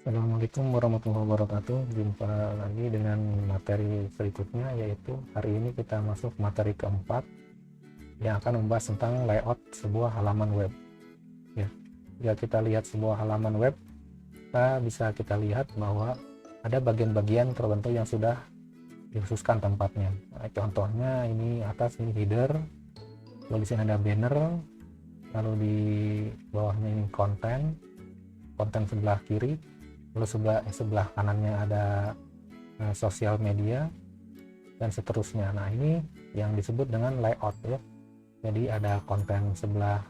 Assalamualaikum warahmatullahi wabarakatuh. Jumpa lagi dengan materi berikutnya, yaitu hari ini kita masuk materi keempat yang akan membahas tentang layout sebuah halaman web. Ya, jika kita lihat sebuah halaman web, kita lihat bahwa ada bagian-bagian tertentu yang sudah dikhususkan tempatnya. Nah, contohnya ini atas ini header, lalu di sini ada banner, lalu di bawahnya ini konten sebelah kiri, lalu sebelah kanannya ada sosial media dan seterusnya. Nah, ini yang disebut dengan layout ya. Jadi ada konten sebelah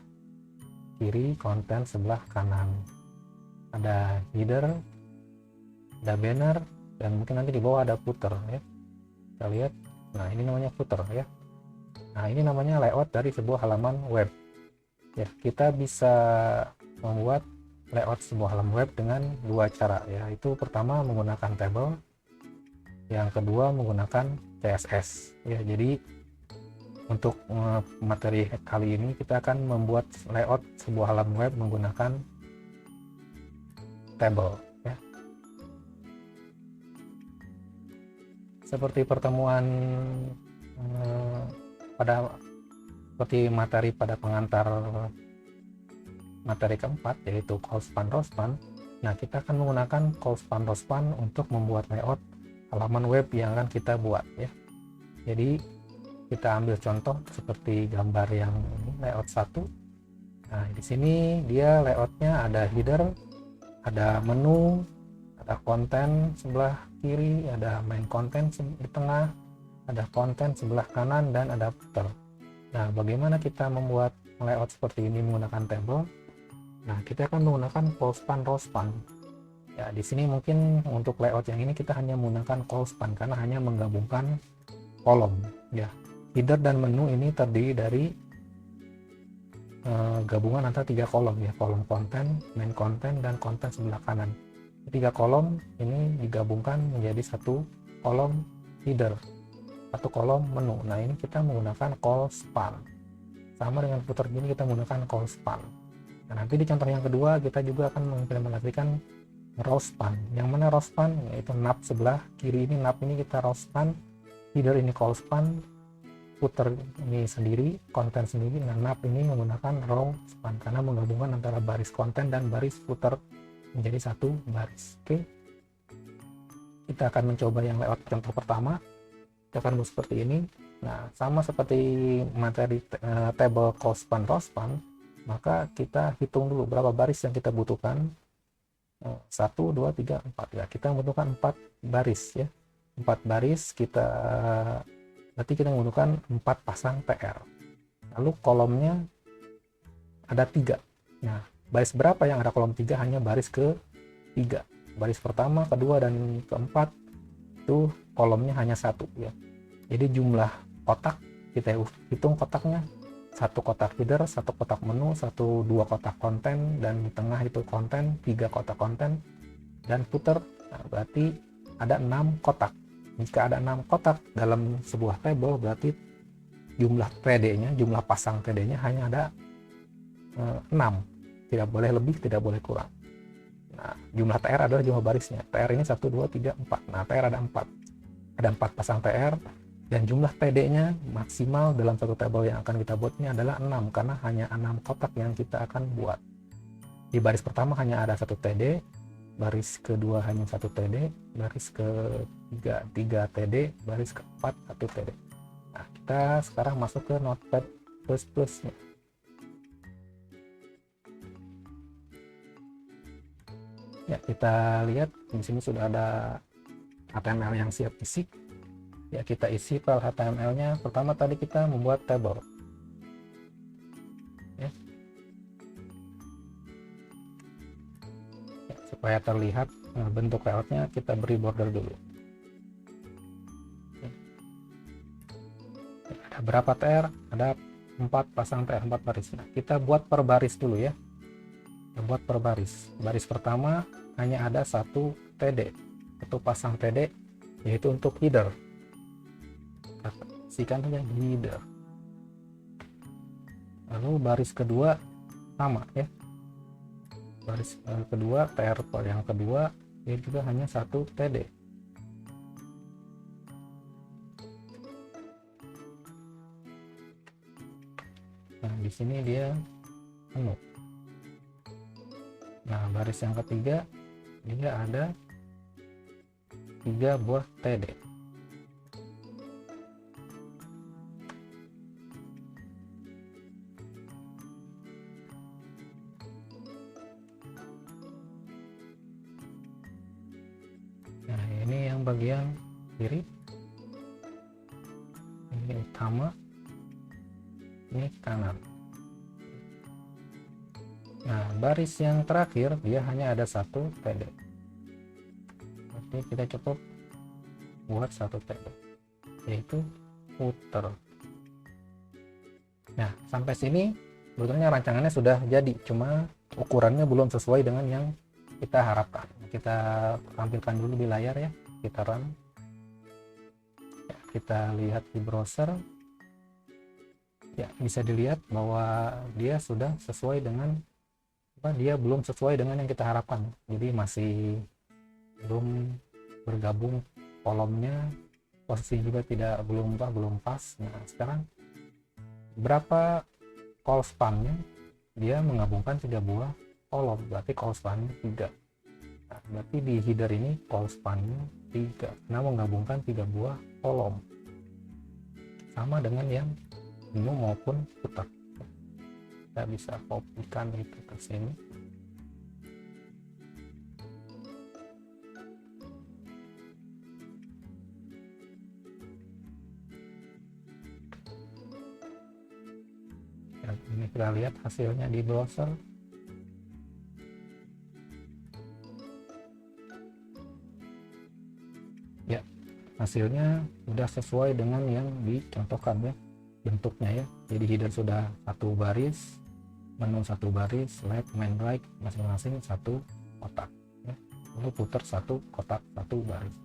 kiri, konten sebelah kanan, ada header, ada banner, dan mungkin nanti di bawah ada footer ya. Kita lihat, nah ini namanya footer ya. Nah, ini namanya layout dari sebuah halaman web ya. Kita bisa membuat layout sebuah halaman web dengan dua cara, yaitu pertama menggunakan table, yang kedua menggunakan CSS ya. Jadi untuk materi kali ini kita akan membuat layout sebuah halaman web menggunakan table ya. Seperti pertemuan seperti materi pada pengantar materi keempat, yaitu call span row span. Nah, kita akan menggunakan call span row span untuk membuat layout halaman web yang akan kita buat ya. Jadi kita ambil contoh seperti gambar yang ini, layout 1. Nah, di sini dia layoutnya ada header, ada menu, ada konten sebelah kiri, ada main konten di tengah, ada konten sebelah kanan, dan ada footer. Nah, bagaimana kita membuat layout seperti ini menggunakan table? Nah, kita akan menggunakan call span row span. Ya, di sini mungkin untuk layout yang ini kita hanya menggunakan call span karena hanya menggabungkan kolom ya. Header dan menu ini terdiri dari gabungan antara 3 kolom ya, kolom konten, main konten, dan konten sebelah kanan. 3 kolom ini digabungkan menjadi satu kolom header, satu kolom menu. Nah, ini kita menggunakan call span. Sama dengan footer ini kita menggunakan call span. Nah, nanti di contoh yang kedua kita juga akan mengimplementasikan row span. Yang mana row span? Yaitu nav sebelah kiri ini, nav ini kita row span, header ini call span, footer ini sendiri, konten sendiri. Nah, nav ini menggunakan row span karena menggabungkan antara baris konten dan baris footer menjadi satu baris. Oke, kita akan mencoba yang layout contoh pertama. Kita akan buat seperti ini. Nah, sama seperti materi table call span row span, maka kita hitung dulu berapa baris yang kita butuhkan. 1, 2, 3, 4 ya. Kita membutuhkan 4 baris ya. 4 baris berarti kita membutuhkan 4 pasang TR. Lalu kolomnya ada 3. Nah, baris berapa yang ada kolom 3? Hanya baris ke-3. Baris pertama, kedua, dan keempat itu kolomnya hanya 1 ya. Jadi jumlah kotak kita hitung kotaknya, 1 kotak header, 1 kotak menu, 2 kotak konten, dan di tengah itu konten, 3 kotak konten, dan footer. Nah, berarti ada 6 kotak. Jika ada 6 kotak dalam sebuah table, berarti jumlah TD-nya, jumlah pasang TD-nya hanya ada 6. Tidak boleh lebih, tidak boleh kurang. Nah, jumlah TR adalah jumlah barisnya. TR ini 1, 2, 3, 4. Nah, TR ada 4. Ada 4 pasang TR. Dan jumlah TD-nya maksimal dalam satu table yang akan kita buat ini adalah 6, karena hanya 6 kotak yang kita akan buat. Di baris pertama hanya ada 1 TD, baris kedua hanya 1 TD, baris ketiga 3 TD, baris keempat 1 TD. Nah, kita sekarang masuk ke Notepad++ nya. Ya, kita lihat di sini sudah ada HTML yang siap isi. Ya, kita isi file HTML-nya. Pertama tadi kita membuat table. Ya. Ya, supaya terlihat bentuk layoutnya, kita beri border dulu. Ya. Ya, ada berapa TR? Ada 4 pasang TR, 4 baris. Nah, kita buat per baris dulu ya. Kita buat per baris. Baris pertama hanya ada 1 TD, 1 pasang TD, yaitu untuk header. Isikan saja header. Lalu baris kedua sama ya, baris kedua TR yang kedua dia juga hanya 1 TD. Nah, di sini dia menu. Nah, baris yang ketiga dia ada 3 buah TD. Nah, ini yang bagian kiri, ini utama, ini kanan. Nah, baris yang terakhir dia hanya ada 1 TD. Berarti kita cukup buat 1 TD, yaitu puter. Nah, sampai sini sebetulnya rancangannya sudah jadi, cuma ukurannya belum sesuai dengan yang kita harapkan. Kita tampilkan dulu di layar ya, kita run ya, kita lihat di browser ya, bisa dilihat bahwa dia sudah sesuai dengan dia belum sesuai dengan yang kita harapkan, jadi masih belum bergabung kolomnya, posisi juga tidak belum pas. Nah, sekarang berapa call span-nya, dia menggabungkan 3 buah kolom, berarti call span-nya 3. Nah, berarti di header ini call span-nya 3, nah menggabungkan 3 buah kolom, sama dengan yang menu maupun putar. Kita bisa kopikan itu ke sini. Dan ini kita lihat hasilnya di browser. Ya, hasilnya sudah sesuai dengan yang dicontohkan ya, bentuknya ya. Jadi header sudah 1 baris, menu 1 baris, left, main, right masing-masing 1 kotak ya. Lalu putar 1 kotak 1 baris.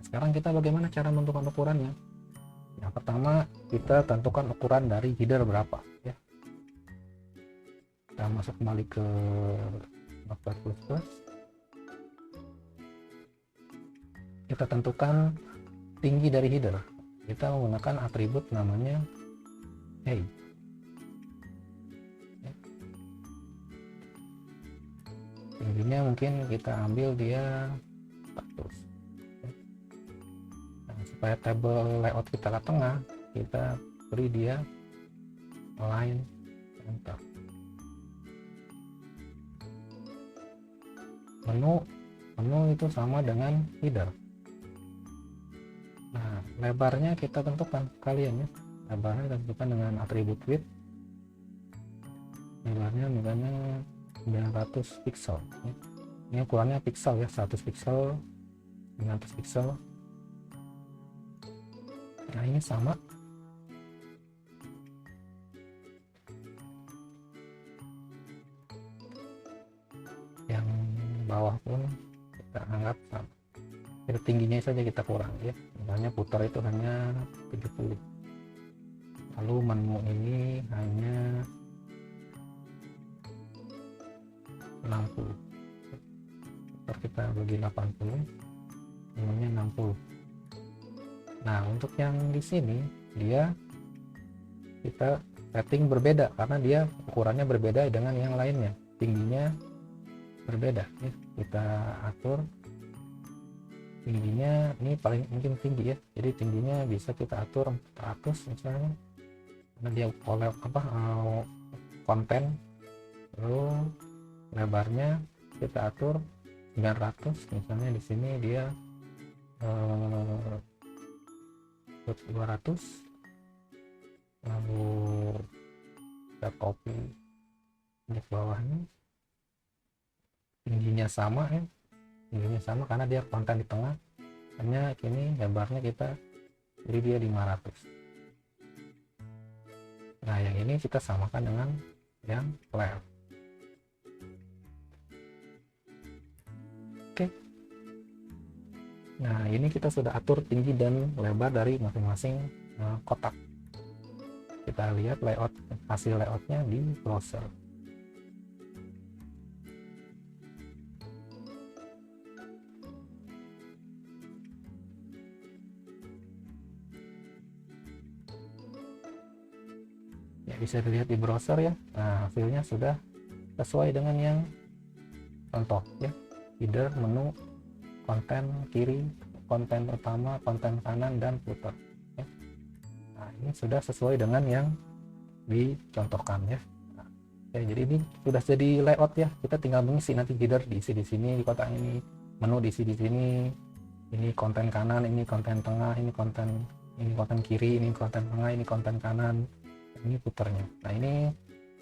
Sekarang kita bagaimana cara menentukan ukurannya? Yang pertama kita tentukan ukuran dari header berapa ya. Kita masuk kembali ke Notepad++. Kita tentukan tinggi dari header. Kita menggunakan atribut namanya height. Tingginya mungkin kita ambil dia 100. Nah, supaya tabel layout kita ke tengah, kita beri dia align center. Menu itu sama dengan header. Nah, lebarnya kita tentukan kalian ya. Lebarnya kita tentukan dengan atribut width. Lebarnya misalnya 900 pixel ya. Ini ukurannya pixel ya, 100 pixel, 900 pixel. Nah, ini sama. Yang bawah pun kita anggap sama. Jadi tingginya saja kita kurang ya. Misalnya putar itu hanya 70. Lalu menu ini hanya 60. Putar kita bagi 80, menunya 60. Nah, untuk yang di sini dia kita setting berbeda karena dia ukurannya berbeda dengan yang lainnya. Tingginya berbeda ya. Kita atur tingginya, ini paling mungkin tinggi ya, jadi tingginya bisa kita atur 400 misalnya, karena dia oleh konten. Lalu lebarnya kita atur 900 misalnya, di sini dia 200. Lalu kita copy di bawahnya, tingginya sama ya, tingginya sama karena dia konten di tengah, hanya kini lebarnya kita beri dia 500. Nah, yang ini kita samakan dengan yang left. Oke. Nah, ini kita sudah atur tinggi dan lebar dari masing-masing kotak. Kita lihat layout, hasil layoutnya di browser. bisa dilihat di browser ya. Nah, hasilnya sudah sesuai dengan yang contoh ya, header, menu, konten kiri, konten utama, konten kanan, dan footer ya. Nah, ini sudah sesuai dengan yang dicontohkan ya. Nah, ya, jadi ini sudah jadi layout ya, kita tinggal mengisi nanti header diisi di sini di kotak ini, menu diisi di sini, ini konten kanan, ini konten tengah, ini konten kiri, ini konten tengah, ini konten kanan, ini footernya. Nah, ini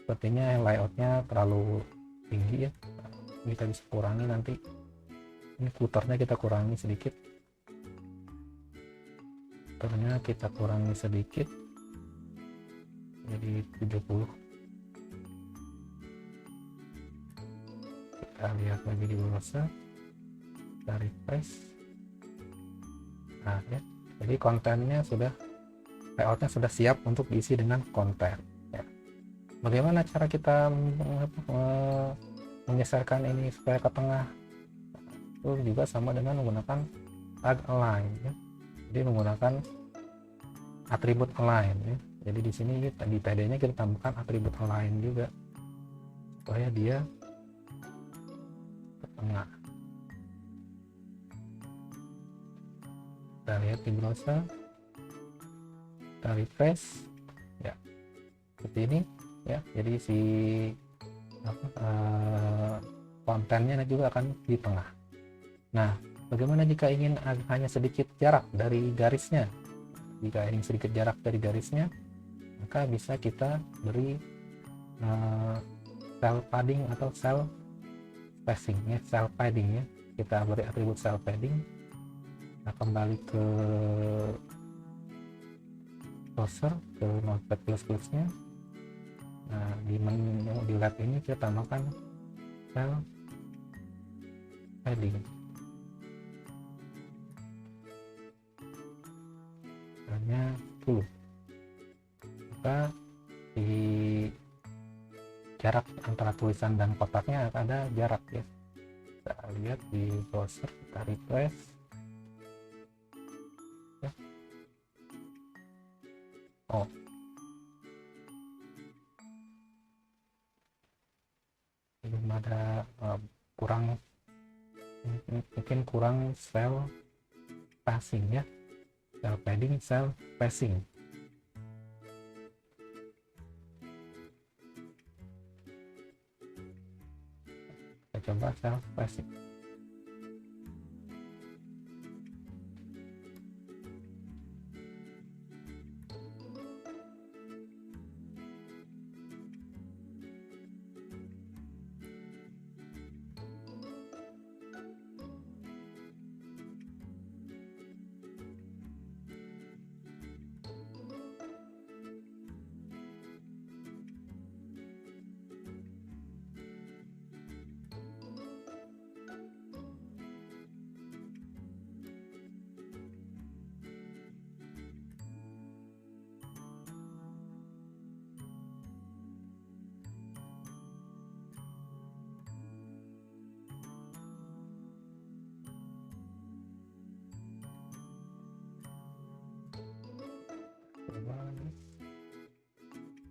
sepertinya layoutnya terlalu tinggi ya, kita bisa kurangi nanti. Ini footernya kita kurangi sedikit, footernya kita kurangi sedikit jadi 70. Kita lihat lagi di browser, kita refresh. Nah ya, jadi kontennya sudah, layoutnya sudah siap untuk diisi dengan konten ya. Bagaimana cara kita mengeserkan ini supaya ke tengah? Itu juga sama dengan menggunakan tag align ya. Jadi menggunakan atribut align ya. Jadi di sini di PD-nya kita tambahkan atribut align juga supaya dia ke tengah. Kita lihat di browser, kita refresh ya, seperti ini ya. Jadi si kontennya juga akan di tengah. Nah, bagaimana jika ingin hanya sedikit jarak dari garisnya? Jika ingin sedikit jarak dari garisnya, maka bisa kita beri cell padding atau cell spacing ya, cell padding ya. Kita beri atribut cell padding. Kita kembali ke browser, ke Notepad++ nya. Nah, di menu di lab ini kita tambahkan cell padding. Hanya 10. Maka di jarak antara tulisan dan kotaknya ada jarak ya. Kita lihat di browser, kita refresh ya. Oh, belum ada, mungkin kurang cell spacing ya, cell padding, cell spacing. Kita coba cell spacing.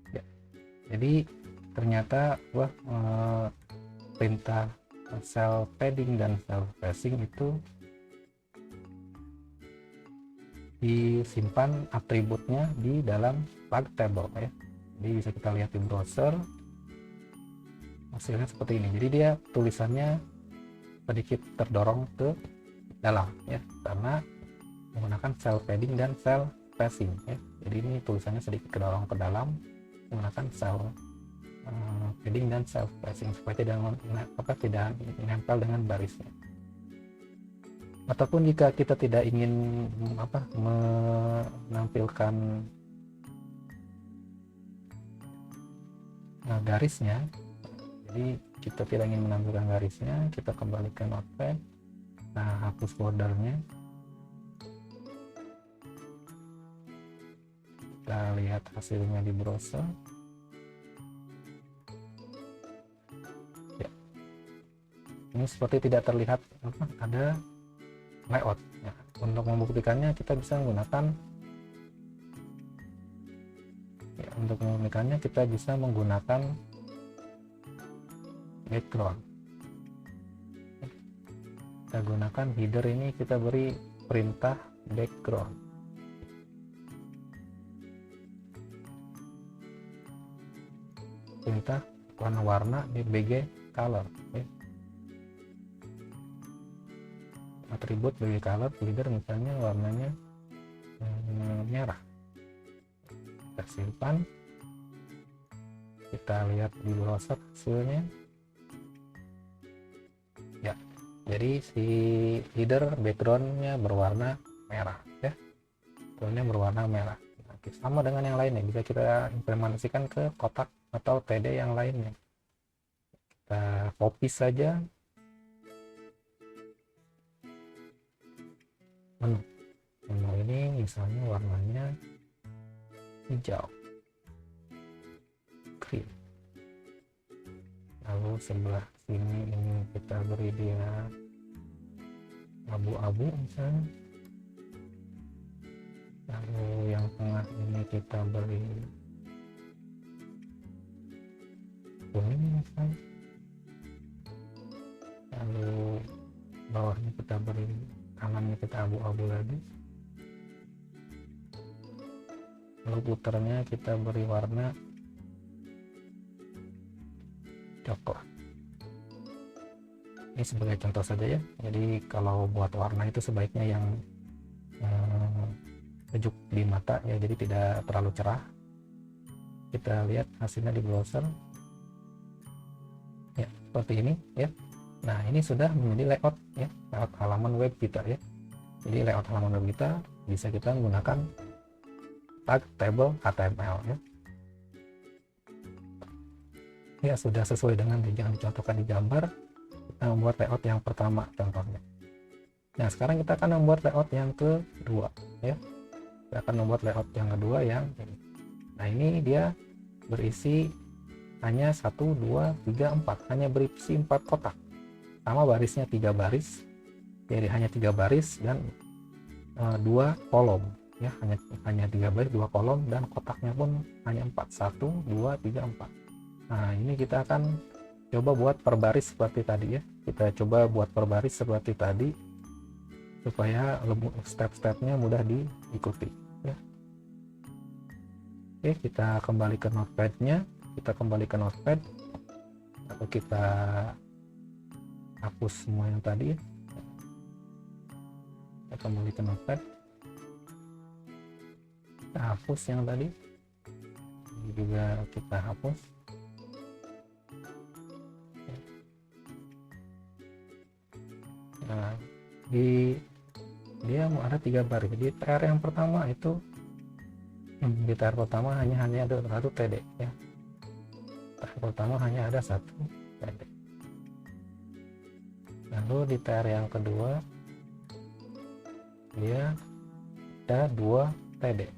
Ya, jadi ternyata perintah cell padding dan cell spacing itu disimpan atributnya di dalam plug table ya. Jadi bisa kita lihat di browser, hasilnya seperti ini. Jadi dia tulisannya sedikit terdorong ke dalam ya, karena menggunakan cell padding dan cell spacing ya. Jadi ini tulisannya sedikit kedorong ke dalam menggunakan cell padding dan cell spacing supaya tidak menempel dengan barisnya. Ataupun jika kita tidak ingin menampilkan garisnya, jadi kita tidak ingin menampilkan garisnya, kita kembali ke Notepad, nah hapus bordernya, kita lihat hasilnya di browser ya. Ini seperti tidak terlihat ada layout ya. Untuk membuktikannya kita bisa menggunakan ya, untuk memurnikannya kita bisa menggunakan background. Kita gunakan header ini, kita beri perintah background. Perintah warna-warna di BG color. Atribut BG color header misalnya warnanya merah. Kita simpan, kita lihat di browser hasilnya ya. Jadi si header backgroundnya berwarna merah ya, backgroundnya berwarna merah. Sama dengan yang lainnya, bisa kita implementasikan ke kotak atau TD yang lainnya. Kita copy saja menu ini, misalnya warnanya hijau, green. Lalu sebelah sini ini kita beri dia abu-abu misalnya. Lalu yang tengah ini kita beri kuning misalnya. Lalu bawahnya kita beri, kanannya kita abu-abu lagi. Lalu puternya kita beri warna coklat. Ini sebagai contoh saja ya. Jadi kalau buat warna itu sebaiknya yang sejuk di mata ya, jadi tidak terlalu cerah. Kita lihat hasilnya di browser ya, seperti ini ya. Nah, ini sudah menjadi layout ya, layout halaman web kita ya. Jadi layout halaman web kita bisa kita menggunakan tag table HTML ya. Ya, sudah sesuai dengan yang dicontohkan di gambar. Kita membuat layout yang pertama contohnya. Nah, sekarang kita akan membuat layout yang kedua ya. Kita akan membuat layout yang kedua yang ini. Nah, ini dia berisi hanya 1, 2, 3, 4, hanya berisi 4 kotak, sama barisnya 3 baris, jadi hanya 3 baris dan 2 kolom ya, hanya 3 baris 2 kolom, dan kotaknya pun hanya 4, 1, 2, 3, 4. Nah, ini kita akan coba buat per baris seperti tadi ya. Kita coba buat per baris seperti tadi supaya step-stepnya mudah diikuti ya. Oke, kita kembali ke notepad-nya, kita kembali ke notepad atau kita hapus semua yang tadi ya. Kita kembali ke notepad, kita hapus yang tadi, ini juga kita hapus. Nah, dia mau ada 3 baris. Di TR yang pertama itu di TR pertama hanya ada 1 TD ya. TR pertama hanya ada 1 TD. Lalu di TR yang kedua dia ada 2 TD.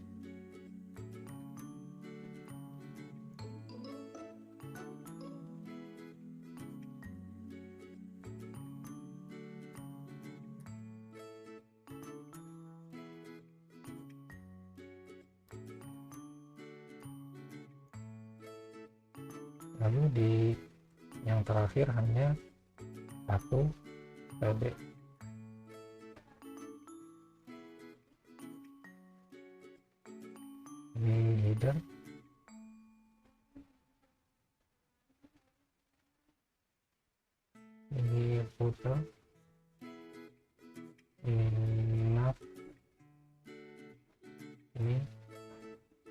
Lalu di yang terakhir hanya 1 TD. Ini header, ini footer, ini nav, ini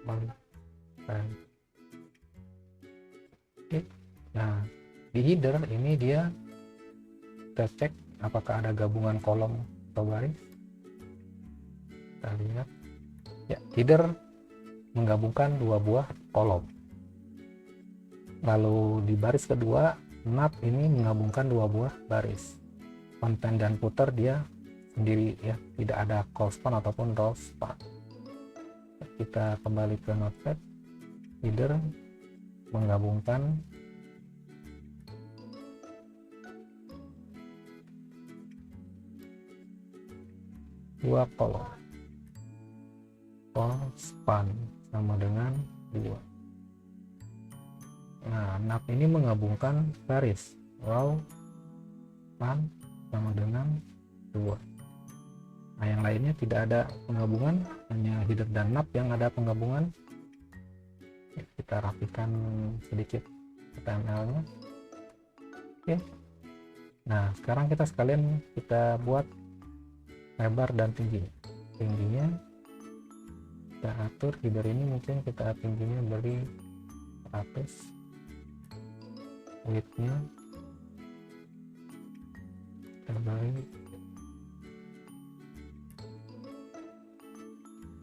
konten. Oke. Nah, di header ini dia kita cek apakah ada gabungan kolom atau baris. Kita lihat ya, header menggabungkan 2 buah kolom. Lalu di baris kedua nav ini menggabungkan 2 buah baris. Konten dan footer dia sendiri ya, tidak ada call span ataupun row span. Kita kembali ke notepad, header menggabungkan dua kolom. Call span sama dengan 2. Nah, nav ini menggabungkan baris raw pan sama dengan 2. Nah, yang lainnya tidak ada penggabungan, hanya header dan nav yang ada penggabungan. Kita rapikan sedikit HTML-nya. Oke. Nah, sekarang kita buat lebar dan tinggi. Tingginya kita atur, header ini mungkin kita tingginya beri 100, width-nya kita beri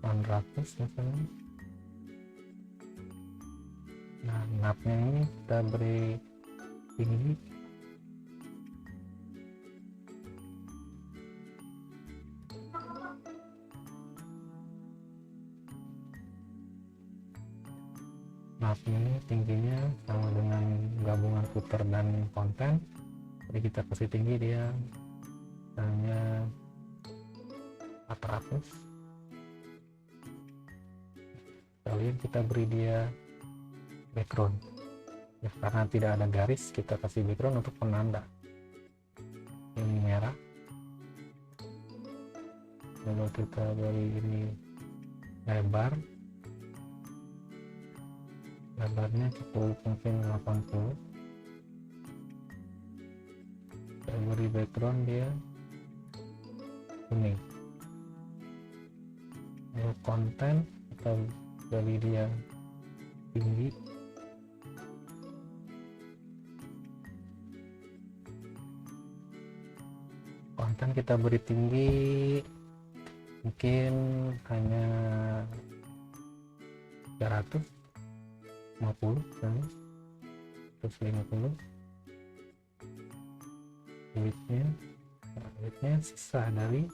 800 misalnya. Nah, nav-nya ini kita beri tinggi nav ini tingginya sama dengan gabungan footer dan konten, jadi kita kasih tinggi dia hanya 400. Kalian kita beri dia background ya, karena tidak ada garis kita kasih background untuk penanda. Ini merah, lalu kita beri ini lebarnya cukup mungkin 80. Kita beri background dia kuning. Lalu konten kita beri dia tinggi, konten kita beri tinggi mungkin hanya 350 dan 150. width-nya sisa dari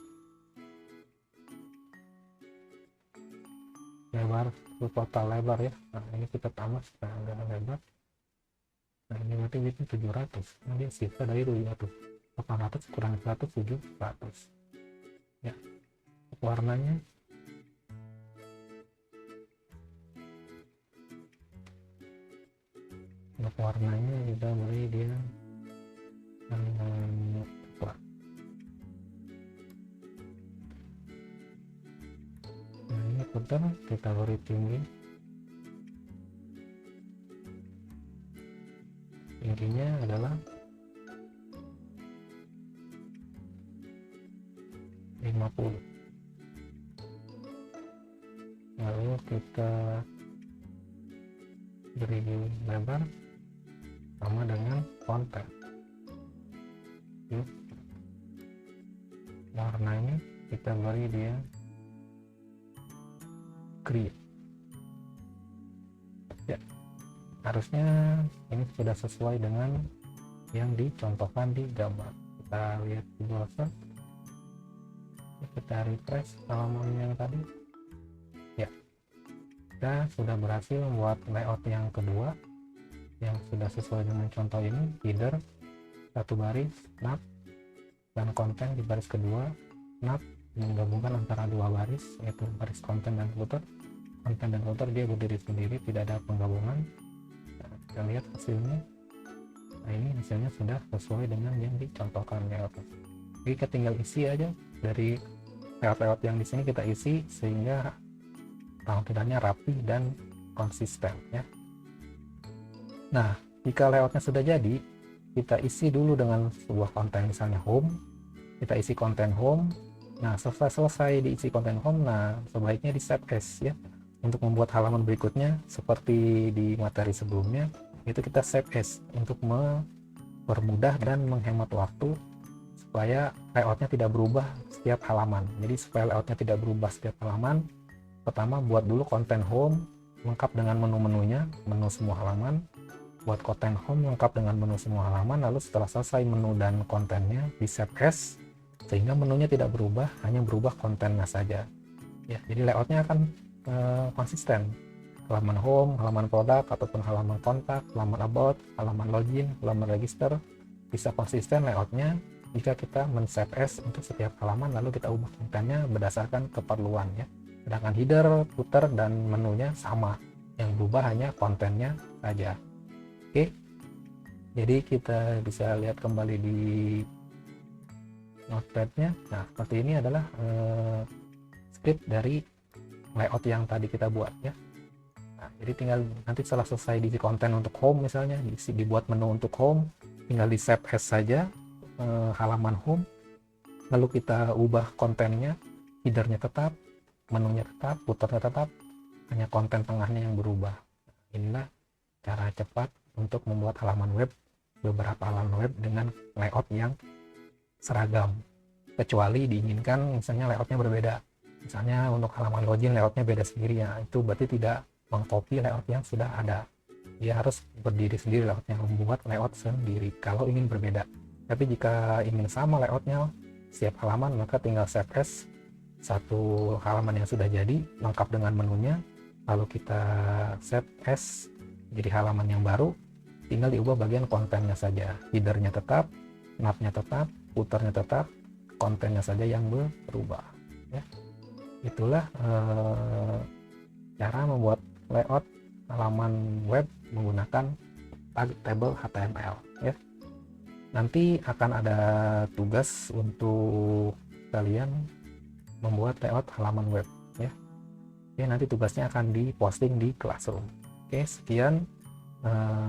lebar total lebar ya. Nah, ini kita tambah setengah lebar. Nah, ini berarti width-nya 700. Nah, dia sisa dari 800 kurang 100 700 ya. Warnanya kita beri dia coklat. Nah, ini footer kita beri tinggi, tingginya adalah 50. Lalu kita beri lebar sama dengan konten. Warnanya kita beri dia green ya. Harusnya ini sudah sesuai dengan yang dicontohkan di gambar. Kita lihat di browser, kita refresh halaman yang tadi ya. Kita sudah berhasil membuat layout yang kedua yang sudah sesuai dengan contoh ini. Header satu baris, nav dan konten di baris kedua, nav menggabungkan antara dua baris yaitu baris konten dan footer. Konten dan footer dia berdiri sendiri, tidak ada penggabungan. Nah, kita lihat hasilnya. Nah, ini hasilnya sudah sesuai dengan yang dicontohkan layoutnya. Jadi kita tinggal isi aja dari layout yang di sini, kita isi sehingga tampilannya rapi dan konsisten ya. Nah, jika layoutnya sudah jadi, kita isi dulu dengan sebuah konten, misalnya home. Kita isi konten home. Nah, selesai diisi konten home, nah sebaiknya di save as ya. Untuk membuat halaman berikutnya seperti di materi sebelumnya, itu kita save as untuk mempermudah dan menghemat waktu supaya layoutnya tidak berubah setiap halaman. Jadi supaya layoutnya tidak berubah setiap halaman, pertama buat dulu konten home lengkap dengan menu-menunya, menu semua halaman. Buat konten home lengkap dengan menu semua halaman, lalu setelah selesai menu dan kontennya di save as sehingga menunya tidak berubah, hanya berubah kontennya saja ya. Jadi layoutnya akan konsisten. Halaman home, halaman produk ataupun halaman kontak, halaman about, halaman login, halaman register bisa konsisten layoutnya jika kita men-save as untuk setiap halaman, lalu kita ubah kontennya berdasarkan keperluan ya. Sedangkan header, footer dan menunya sama, yang berubah hanya kontennya saja. Oke, jadi kita bisa lihat kembali di notepadnya. Nah, seperti ini adalah script dari layout yang tadi kita buat ya. Nah, jadi tinggal nanti setelah selesai diisi konten untuk home misalnya, dibuat menu untuk home, tinggal di save as saja halaman home, lalu kita ubah kontennya, headernya tetap, menunya tetap, footernya tetap, hanya konten tengahnya yang berubah. Inilah cara cepat untuk membuat halaman web, beberapa halaman web dengan layout yang seragam, kecuali diinginkan misalnya layoutnya berbeda. Misalnya untuk halaman login layoutnya beda sendiri, ya itu berarti tidak mengcopy layout yang sudah ada. Dia harus berdiri sendiri layoutnya, membuat layout sendiri kalau ingin berbeda. Tapi jika ingin sama layoutnya setiap halaman, maka tinggal save as satu halaman yang sudah jadi lengkap dengan menunya, lalu kita save as jadi halaman yang baru, tinggal diubah bagian kontennya saja, headernya tetap, navnya tetap, footernya tetap, kontennya saja yang berubah ya. Itulah cara membuat layout halaman web menggunakan tag table HTML ya. Nanti akan ada tugas untuk kalian membuat layout halaman web ya. Oke, nanti tugasnya akan diposting di Classroom. Oke, sekian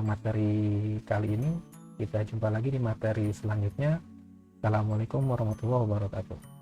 materi kali ini. Kita jumpa lagi di materi selanjutnya. Assalamualaikum warahmatullahi wabarakatuh.